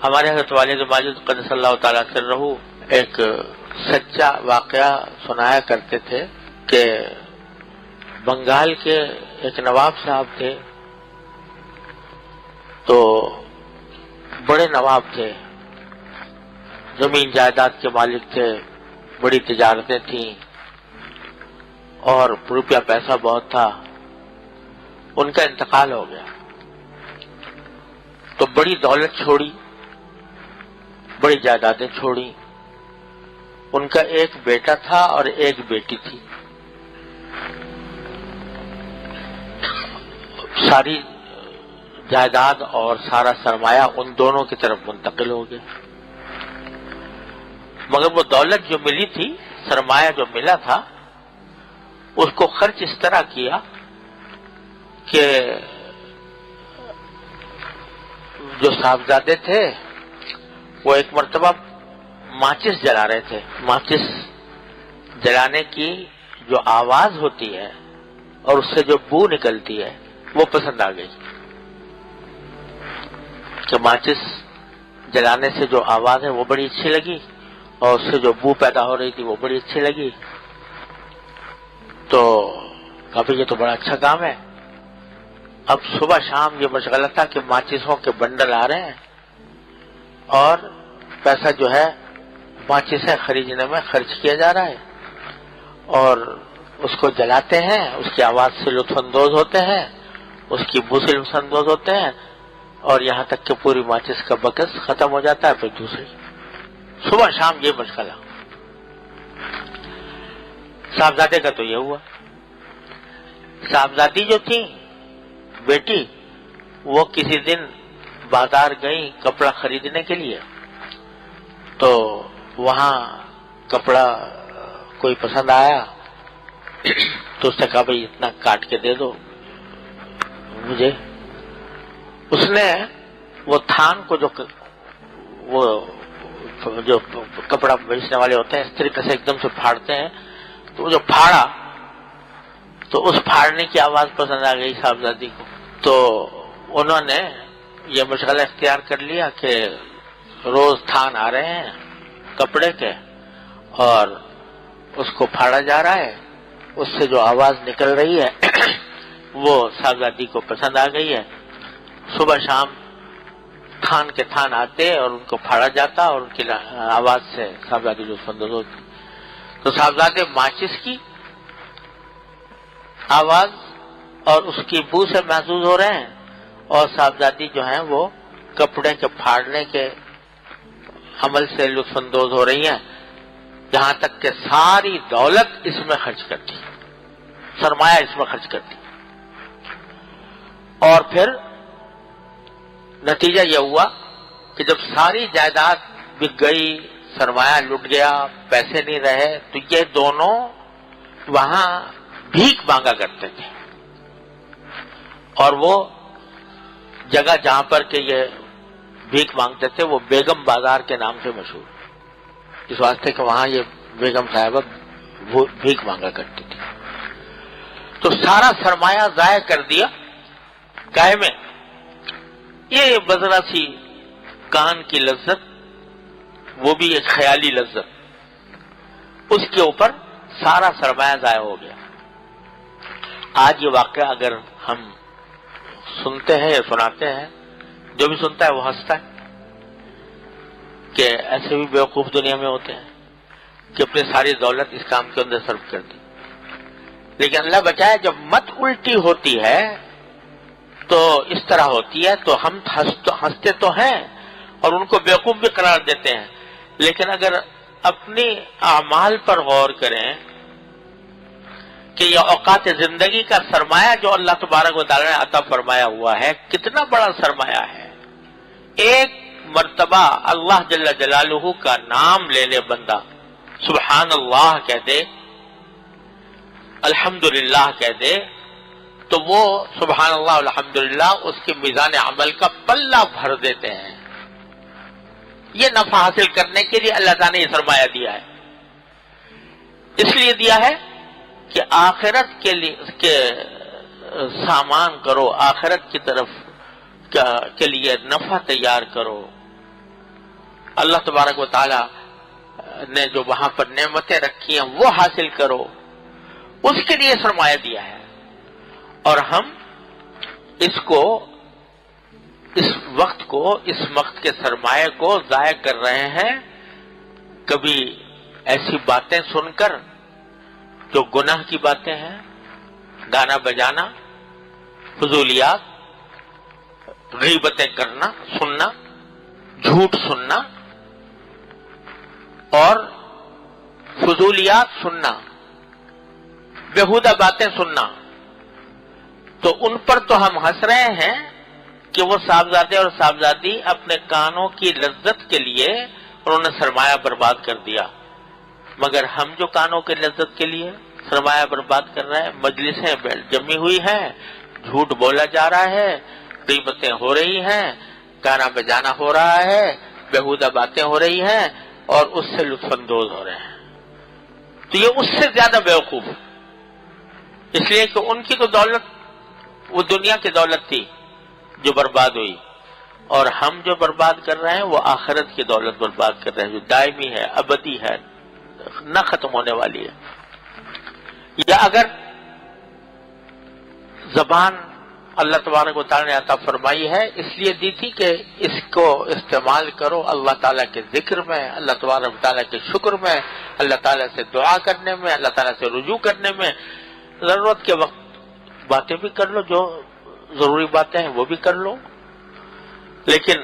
ہمارے حضرت والد ماجد قدس اللہ تعالیٰ سرہ ایک سچا واقعہ سنایا کرتے تھے کہ بنگال کے ایک نواب صاحب تھے، تو بڑے نواب تھے، زمین جائیداد کے مالک تھے، بڑی تجارتیں تھیں اور روپیہ پیسہ بہت تھا۔ ان کا انتقال ہو گیا تو بڑی دولت چھوڑی، بڑی جائیدادیں چھوڑی۔ ان کا ایک بیٹا تھا اور ایک بیٹی تھی۔ ساری جائیداد اور سارا سرمایہ ان دونوں کی طرف منتقل ہو گیا، مگر وہ دولت جو ملی تھی، سرمایہ جو ملا تھا، اس کو خرچ اس طرح کیا کہ جو صاحبزادے تھے وہ ایک مرتبہ ماچس جلا رہے تھے۔ ماچس جلانے کی جو آواز ہوتی ہے اور اس سے جو بو نکلتی ہے وہ پسند آ گئی، کہ ماچس جلانے سے جو آواز ہے وہ بڑی اچھی لگی اور اس سے جو بو پیدا ہو رہی تھی وہ بڑی اچھی لگی۔ تو کبھی یہ تو بڑا اچھا کام ہے۔ اب صبح شام یہ مشغلہ تھا کہ ماچسوں کے بنڈل آ رہے ہیں اور پیسہ جو ہے ماچسیں خریدنے میں خرچ کیا جا رہا ہے، اور اس کو جلاتے ہیں، اس کی آواز سے لطف اندوز ہوتے ہیں، اس کی بو سے لطف اندوز ہوتے ہیں، اور یہاں تک کہ پوری ماچس کا بکس ختم ہو جاتا ہے۔ پھر دوسری صبح شام یہ مشغلہ۔ صاحبزادے کا تو یہ ہوا۔ صاحبزادی جو تھی بیٹی، وہ کسی دن بازار گئی کپڑا خریدنے کے لیے، تو وہاں کپڑا کوئی پسند آیا تو اس نے کہا بھائی اتنا کاٹ کے دے دو مجھے۔ اس نے وہ تھان کو جو کپڑا بیچنے والے ہوتے ہیں اس طریقے سے ایک دم سے پھاڑتے ہیں، تو وہ جو پھاڑا تو اس پھاڑنے کی آواز پسند آ گئی صاحبزادی کو۔ تو انہوں نے یہ مشغلہ اختیار کر لیا کہ روز تھان آ رہے ہیں کپڑے کے اور اس کو پھاڑا جا رہا ہے، اس سے جو آواز نکل رہی ہے وہ صاحبزادی کو پسند آ گئی ہے۔ صبح شام تھان کے تھان آتے اور ان کو پھاڑا جاتا اور ان کی آواز سے صاحبزادی لطف اندوز ہوتی۔ تو صاحبزادے ماچس کی آواز اور اس کی بو سے محسوس ہو رہے ہیں، اور صاحبزادی جو ہیں وہ کپڑے کے پھاڑنے کے عمل سے لطف اندوز ہو رہی ہیں، یہاں تک کہ ساری دولت اس میں خرچ کرتی، سرمایہ اس میں خرچ کرتی۔ اور پھر نتیجہ یہ ہوا کہ جب ساری جائیداد بک گئی، سرمایہ لٹ گیا، پیسے نہیں رہے، تو یہ دونوں وہاں بھیک مانگا کرتے تھے، اور وہ جگہ جہاں پر کہ یہ بھیک مانگتے تھے وہ بیگم بازار کے نام سے مشہور، اس واسطے کہ وہاں یہ بیگم صاحبہ وہ بھیک مانگا کرتی تھی۔ تو سارا سرمایہ ضائع کر دیا گائے میں۔ یہ بذرا سی کان کی لذت، وہ بھی ایک خیالی لذت، اس کے اوپر سارا سرمایہ ضائع ہو گیا۔ آج یہ واقعہ اگر ہم سنتے ہیں یا سناتے ہیں، جو بھی سنتا ہے وہ ہنستا ہے کہ ایسے بھی بیوقوف دنیا میں ہوتے ہیں کہ اپنی ساری دولت اس کام کے اندر صرف کر دی۔ لیکن اللہ بچائے، جب مت الٹی ہوتی ہے تو اس طرح ہوتی ہے تو ہم ہنستے تو ہیں اور ان کو بیوقوف بھی قرار دیتے ہیں، لیکن اگر اپنی اعمال پر غور کریں کہ یہ اوقات زندگی کا سرمایہ جو اللہ تبارک و تعالی نے عطا فرمایا ہوا ہے کتنا بڑا سرمایہ ہے۔ ایک مرتبہ اللہ جل جلالہ کا نام لے لے بندہ، سبحان اللہ کہہ دے، الحمدللہ کہہ دے، تو وہ سبحان اللہ الحمدللہ اس کے میزان عمل کا پلہ بھر دیتے ہیں۔ یہ نفع حاصل کرنے کے لیے اللہ تعالیٰ نے یہ سرمایہ دیا ہے، اس لیے دیا ہے کہ آخرت کے لیے سامان کرو، آخرت کی طرف کے لیے نفع تیار کرو، اللہ تبارک و تعالی نے جو وہاں پر نعمتیں رکھی ہیں وہ حاصل کرو، اس کے لیے سرمایہ دیا ہے. اور ہم اس وقت کے سرمایہ کو ضائع کر رہے ہیں، کبھی ایسی باتیں سن کر جو گناہ کی باتیں ہیں، گانا بجانا، فضولیات، غیبتیں کرنا، سننا، جھوٹ سننا اور فضولیات سننا، بیہودہ باتیں سننا. تو ان پر تو ہم ہنس رہے ہیں کہ وہ صاحبزادے اور صاحبزادی اپنے کانوں کی لذت کے لیے انہوں نے سرمایہ برباد کر دیا. مگر ہم جو کانوں کی لذت کے لیے سرمایہ برباد کر رہے ہیں، مجلسیں جمی ہوئی ہیں، جھوٹ بولا جا رہا ہے، غیبتیں ہو رہی ہیں، گانا بجانا ہو رہا ہے، بیہودہ باتیں ہو رہی ہیں اور اس سے لطف اندوز ہو رہے ہیں. تو یہ اس سے زیادہ بیوقوف، اس لیے کہ ان کی تو دولت وہ دنیا کی دولت تھی جو برباد ہوئی، اور ہم جو برباد کر رہے ہیں وہ آخرت کی دولت برباد کر رہے ہیں جو دائمی ہے، ابدی ہے، نہ ختم ہونے والی ہے. یا اگر زبان اللہ تبارک و تعالی نے عطا فرمائی ہے، اس لیے دی تھی کہ اس کو استعمال کرو اللہ تعالیٰ کے ذکر میں، اللہ تبارک و تعالیٰ کے شکر میں، اللہ تعالیٰ سے دعا کرنے میں، اللہ تعالیٰ سے رجوع کرنے میں. ضرورت کے وقت باتیں بھی کر لو، جو ضروری باتیں ہیں وہ بھی کر لو. لیکن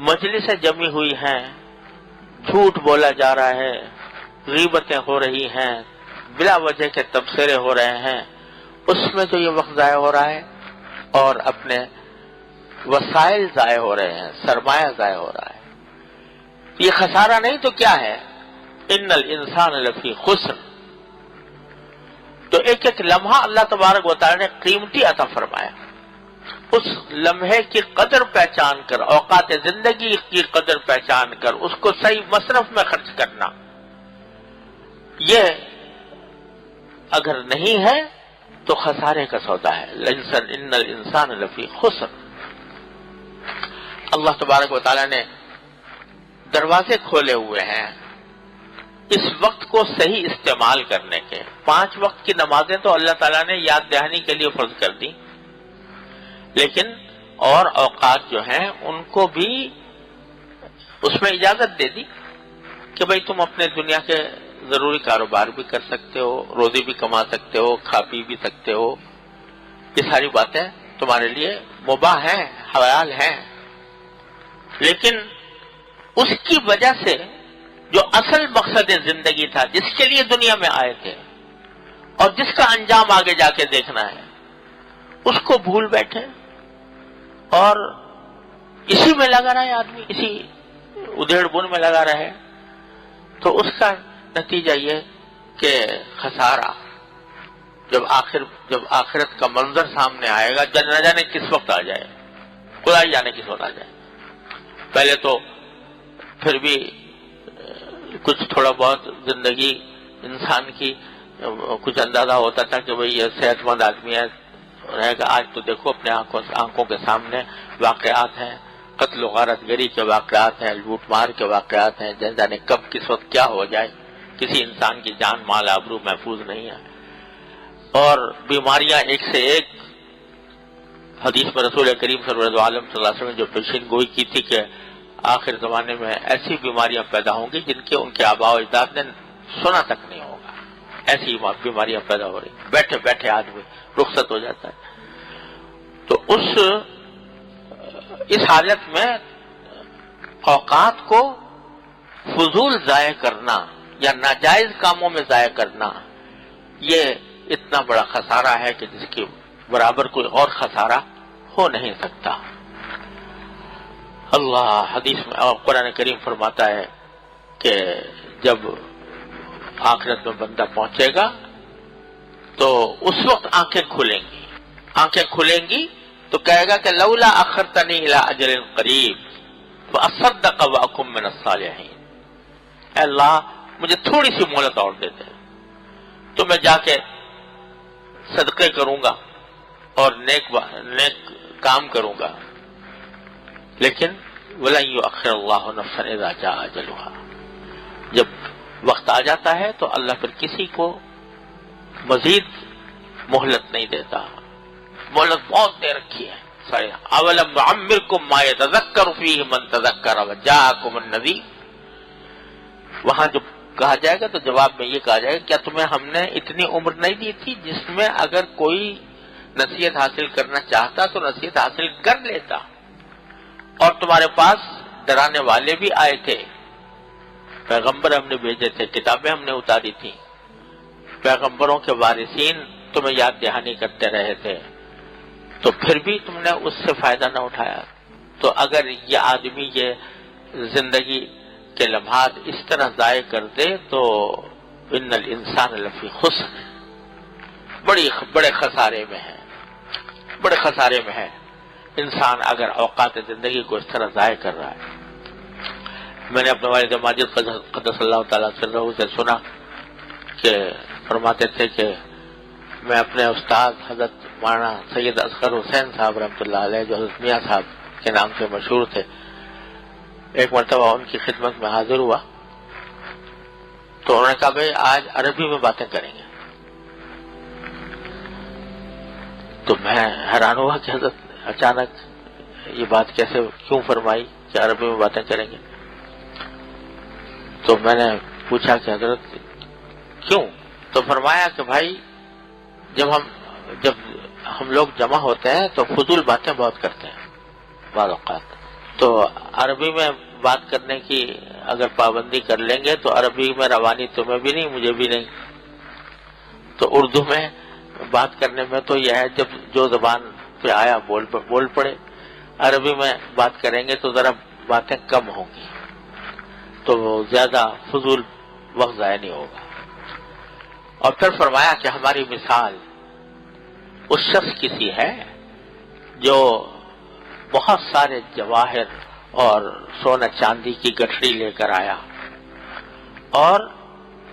مجلسیں جمی ہوئی ہیں، جھوٹ بولا جا رہا ہے، غیبتیں ہو رہی ہیں، بلا وجہ کے تبصرے ہو رہے ہیں، اس میں تو یہ وقت ضائع ہو رہا ہے اور اپنے وسائل ضائع ہو رہے ہیں، سرمایہ ضائع ہو رہا ہے. یہ خسارہ نہیں تو کیا ہے؟ ان الانسان لفی خسر. تو ایک ایک لمحہ اللہ تبارک و تعالی نے قیمتی عطا فرمایا. اس لمحے کی قدر پہچان کر، اوقات زندگی کی قدر پہچان کر اس کو صحیح مصرف میں خرچ کرنا، یہ اگر نہیں ہے تو خسارے کا سودا ہے. ان الانسان لفی خسر. اللہ تبارک و تعالی نے دروازے کھولے ہوئے ہیں اس وقت کو صحیح استعمال کرنے کے. 5 وقت کی نمازیں تو اللہ تعالیٰ نے یاد دہانی کے لیے فرض کر دی، لیکن اور اوقات جو ہیں ان کو بھی اس میں اجازت دے دی کہ بھئی تم اپنے دنیا کے ضروری کاروبار بھی کر سکتے ہو، روزی بھی کما سکتے ہو، کھا پی بھی سکتے ہو. یہ ساری باتیں تمہارے لیے مباح ہیں، حلال ہیں. لیکن اس کی وجہ سے جو اصل مقصد زندگی تھا، جس کے لیے دنیا میں آئے تھے اور جس کا انجام آگے جا کے دیکھنا ہے، اس کو بھول بیٹھے اور اسی میں لگا رہا ہے آدمی، اسی ادھیڑ بن میں لگا رہا ہے. تو اس کا نتیجہ یہ کہ خسارہ جب آخرت کا منظر سامنے آئے گا، نہ جانے کس وقت آ جائے، خدا ہی جانے کس وقت آ جائے. پہلے تو پھر بھی کچھ تھوڑا بہت زندگی انسان کی کچھ اندازہ ہوتا تھا کہ بھئی یہ صحت مند آدمی ہے رہے گا. آج تو دیکھو اپنے آنکھوں کے سامنے واقعات ہیں، قتل و غارت گری کے واقعات ہیں، لوٹ مار کے واقعات ہیں. جانے کب کس وقت کیا ہو جائے، کسی انسان کی جان مال آبرو محفوظ نہیں ہے. اور بیماریاں ایک سے ایک. حدیث میں رسول کریم صلی اللہ علیہ وسلم نے جو پیشین گوئی کی تھی کہ آخر زمانے میں ایسی بیماریاں پیدا ہوں گی جن کے ان کے آباء و اجداد نے سنا تک نہیں ہوگا. ایسی بیماریاں پیدا ہو رہی، بیٹھے بیٹھے آدمی رخصت ہو جاتا ہے. تو اس حالت میں اوقات کو فضول ضائع کرنا یا ناجائز کاموں میں ضائع کرنا، یہ اتنا بڑا خسارہ ہے کہ جس کے برابر کوئی اور خسارہ ہو نہیں سکتا. اللہ حدیث میں اور قرآن کریم فرماتا ہے کہ جب آخرت میں بندہ پہنچے گا تو اس وقت آنکھیں کھلیں گی تو کہے گا کہ لولا اخرتنی الی اجل قریب فاصدق واکن من الصالحین. اے اللہ مجھے تھوڑی سی مہلت اور دے دے تو میں جا کے صدقے کروں گا اور نیک کام کروں گا. لیکن وَلَن يُؤَخِّرَ اللَّهُ نَفْسًا إِذَا جَاءَ أَجَلُهَا، جب وقت آ جاتا ہے تو اللہ پھر کسی کو مزید مہلت نہیں دیتا. مہلت بہت دے رکھی ہے. اولم نعمرکم ما یتذکر فیہ من تذکر وجاءکم النذیر. وہاں جب کہا جائے گا تو جواب میں یہ کہا جائے گا کیا تمہیں ہم نے اتنی عمر نہیں دی تھی جس میں اگر کوئی نصیحت حاصل کرنا چاہتا تو نصیحت حاصل کر لیتا، اور تمہارے پاس ڈرانے والے بھی آئے تھے، پیغمبر ہم نے بھیجے تھے، کتابیں ہم نے اتاری تھی، پیغمبروں کے وارثین تمہیں یاد دہانی کرتے رہے تھے، تو پھر بھی تم نے اس سے فائدہ نہ اٹھایا. تو اگر یہ آدمی یہ زندگی کے لمحات اس طرح ضائع کر دے تو ان الانسان لفی خسر، بڑے خسارے میں ہے، بڑے خسارے میں ہے انسان اگر اوقات زندگی کو اس طرح ضائع کر رہا ہے. میں نے اپنے والد ماجد قدس اللہ تعالیٰ سرہ سے سنا کہ فرماتے تھے کہ میں اپنے استاد حضرت مولانا سید اصغر حسین صاحب رحمۃ اللہ علیہ جو حضرت میاں صاحب کے نام سے مشہور تھے، ایک مرتبہ ان کی خدمت میں حاضر ہوا تو انہوں نے کہا بھائی آج عربی میں باتیں کریں گے. تو میں حیران ہوا کہ حضرت اچانک یہ بات کیسے کیوں فرمائی کہ عربی میں باتیں کریں گے. تو میں نے پوچھا کہ حضرت کیوں؟ تو فرمایا کہ بھائی جب ہم لوگ جمع ہوتے ہیں تو فضول باتیں بہت کرتے ہیں بعض اوقات، تو عربی میں بات کرنے کی اگر پابندی کر لیں گے تو عربی میں روانی تمہیں بھی نہیں مجھے بھی نہیں، تو اردو میں بات کرنے میں تو یہ ہے جب جو زبان پہ آیا بول پڑے، عربی میں بات کریں گے تو ذرا باتیں کم ہوں گی تو زیادہ فضول وقت ضائع نہیں ہوگا. اور پھر فرمایا کہ ہماری مثال اس شخص کی سی ہے جو بہت سارے جواہر اور سونا چاندی کی گٹھڑی لے کر آیا اور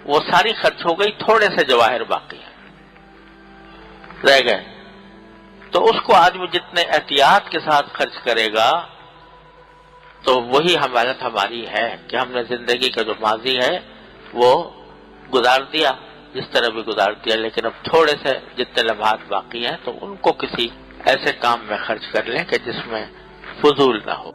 وہ ساری خرچ ہو گئی، تھوڑے سے جواہر باقی ہیں رہ گئے. تو اس کو آدمی جتنے احتیاط کے ساتھ خرچ کرے گا تو وہی حمایت ہماری ہے کہ ہم نے زندگی کا جو ماضی ہے وہ گزار دیا جس طرح بھی گزار دیا، لیکن اب تھوڑے سے جتنے لمحات باقی ہیں تو ان کو کسی ایسے کام میں خرچ کر لیں کہ جس میں فضول نہ ہو.